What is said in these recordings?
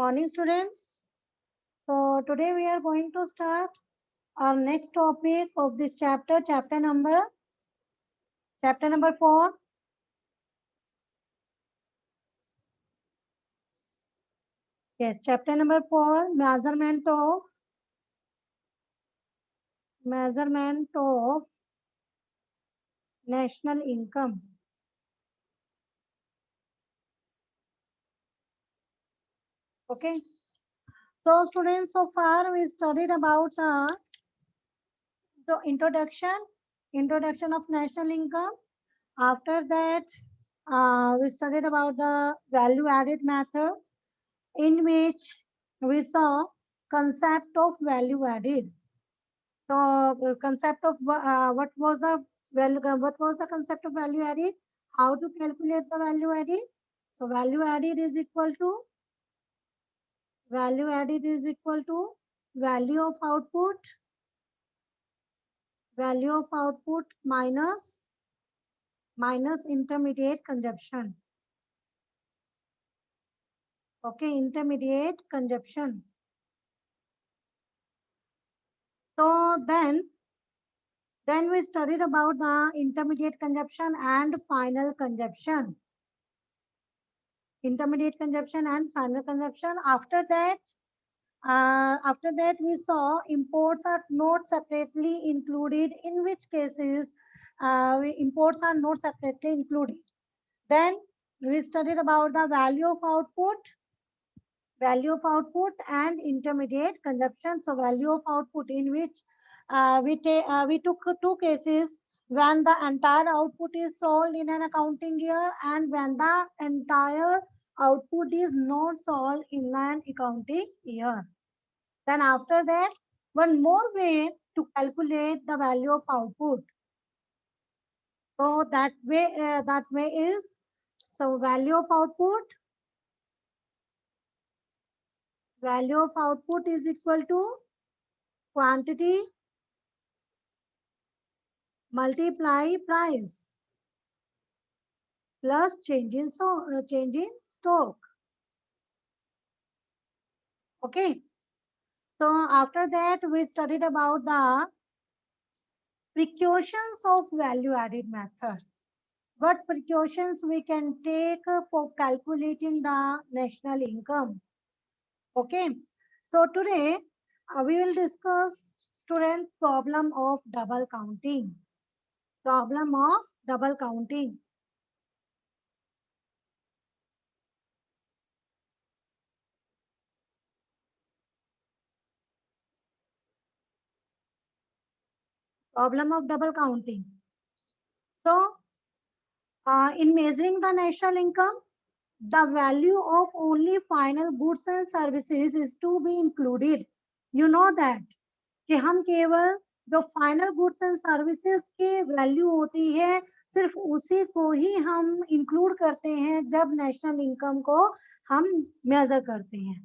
Morning, students. So today we are going to start our next topic of this chapter, chapter number 4. Yes, chapter number 4, measurement of national income. Okay. So students, so far we studied about the introduction of national income. After that, we studied about the value added method, in which we saw concept of value added. So concept of what was the concept of value added? How to calculate the value added? So value added is equal to value of output minus intermediate consumption. Okay, intermediate consumption. So then we studied about the intermediate consumption and final consumption. Intermediate consumption and final consumption. After that, we saw imports are not separately included, in which cases imports are not separately included. Then we studied about the value of output and intermediate consumption. So value of output, in which we took two cases: when the entire output is sold in an accounting year and when the entire output is not sold in an accounting year. Then after that, one more way to calculate the value of output. So that way is, so value of output is equal to quantity multiply price plus change in stock. Okay. So after that, we studied about the precautions of value added method. What precautions we can take for calculating the national income. Okay. So today we will discuss students' problem of double counting. Problem of double counting. Problem of double counting. So in measuring the national income, the value of only final goods and services is to be included. You know that कि हम केवल जो final goods and services की value होती है सिर्फ उसी को ही हम इंक्लूड करते हैं जब नेशनल इनकम को हम मेजर करते हैं.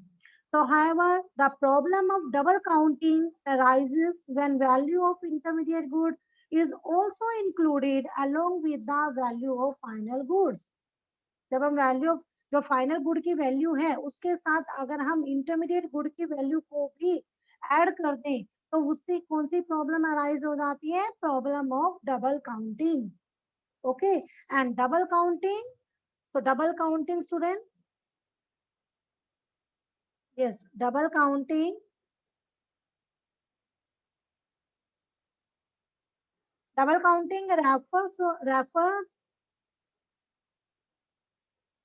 So however, the problem of double counting arises when value of intermediate good is also included along with the value of final goods. जब हम वैल्यू ऑफ जो फाइनल गुड की वैल्यू है उसके साथ अगर हम इंटरमीडिएट गुड की वैल्यू को भी ऐड कर दें तो उससे कौन सी प्रॉब्लम अराइज हो जाती है? Problem of double counting. Okay. And double counting, so double counting students, yes, double counting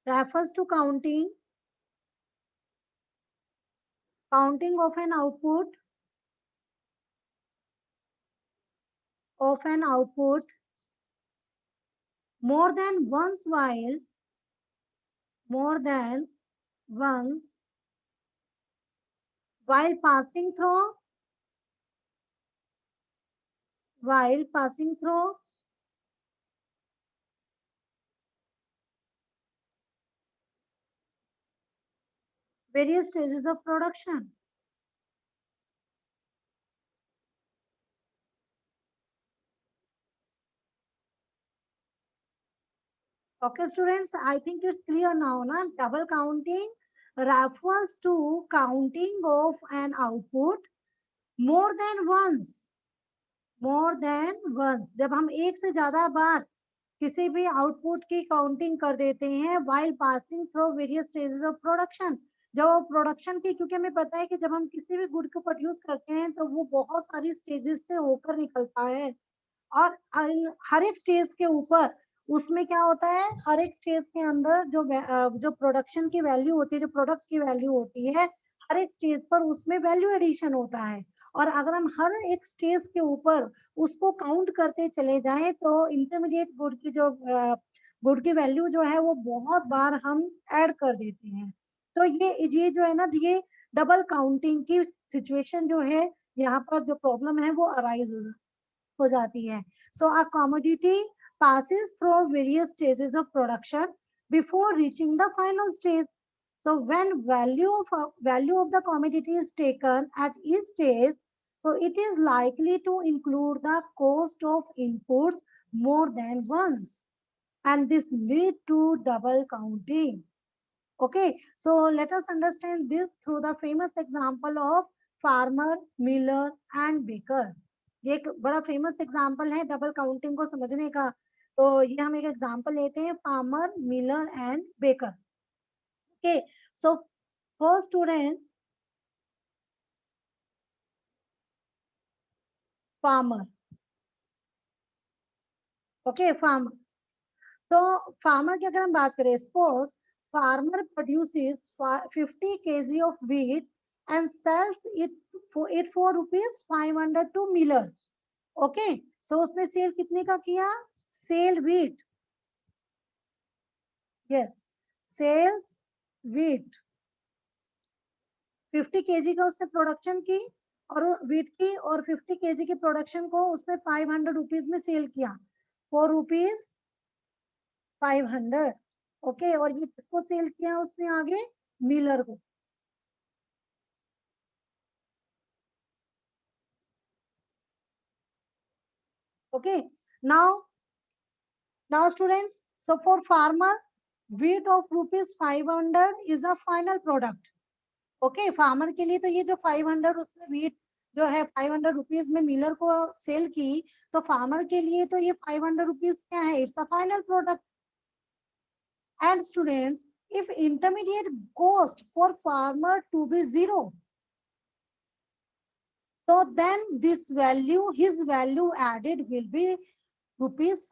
refers to counting of an output more than once while passing through various stages of production. Okay, students, I think it's clear now, na? Double counting refers to counting of an output more than once. More than once, जब हम एक से ज्यादा बार किसी भी output की counting कर देते हैं while passing through various stages of production. जब प्रोडक्शन की, क्योंकि हमें पता है कि जब हम किसी भी गुड को प्रोड्यूस करते हैं तो वो बहुत सारी स्टेजेस से होकर निकलता है, और हर एक स्टेज के ऊपर उसमें क्या होता है, हर एक स्टेज के अंदर जो प्रोडक्शन की वैल्यू होती है, जो प्रोडक्ट की वैल्यू होती है, हर एक स्टेज पर उसमें वैल्यू एडिशन होता है। और अगर हम हर एक स्टेज के ऊपर उसको काउंट करते चले जाएं तो इंटरमीडिएट गुड की वैल्यू जो है वो बहुत बार हम ऐड कर देते हैं। तो ये जो है ना, ये डबल काउंटिंग की सिचुएशन जो है, यहाँ पर जो प्रॉब्लम है वो अराइज हो जाती है। So a commodity passes through various stages of production before reaching the final stage. So when value of the commodity is taken at each stage, so it is likely to include the cost of inputs more than once, and this lead to double counting. Okay, so let us understand this through the famous example of farmer, miller and baker. ये एक बड़ा famous example है double counting को समझने का। तो ये हम एक एग्जाम्पल लेते हैं, farmer, miller and baker. Okay, so first student, farmer. Okay, farmer. तो फार्मर की अगर हम बात करें, suppose farmer produces 50 kg of wheat and sells it for rupees 500 to miller. Okay, so उसने सेल कितने का किया, sell wheat, yes, sells wheat 50 KG का उसने प्रोडक्शन की, और व्हीट की, और 50 केजी की प्रोडक्शन को उसने 500 रुपीज में सेल किया, 4 रुपीज 500। ओके, और ये किसको सेल किया उसने आगे, मिलर को। Okay, now now students, so for farmer wheat of rupees 500 is a final product. Okay, farmer के लिए तो ये जो 500 उसने व्हीट जो है 500 रुपीज में मिलर को सेल की, तो फार्मर के लिए तो ये 500 रुपीज क्या है, it's a final product. And students, if intermediate cost for farmer to be 0, so then this value, his value added will be rupees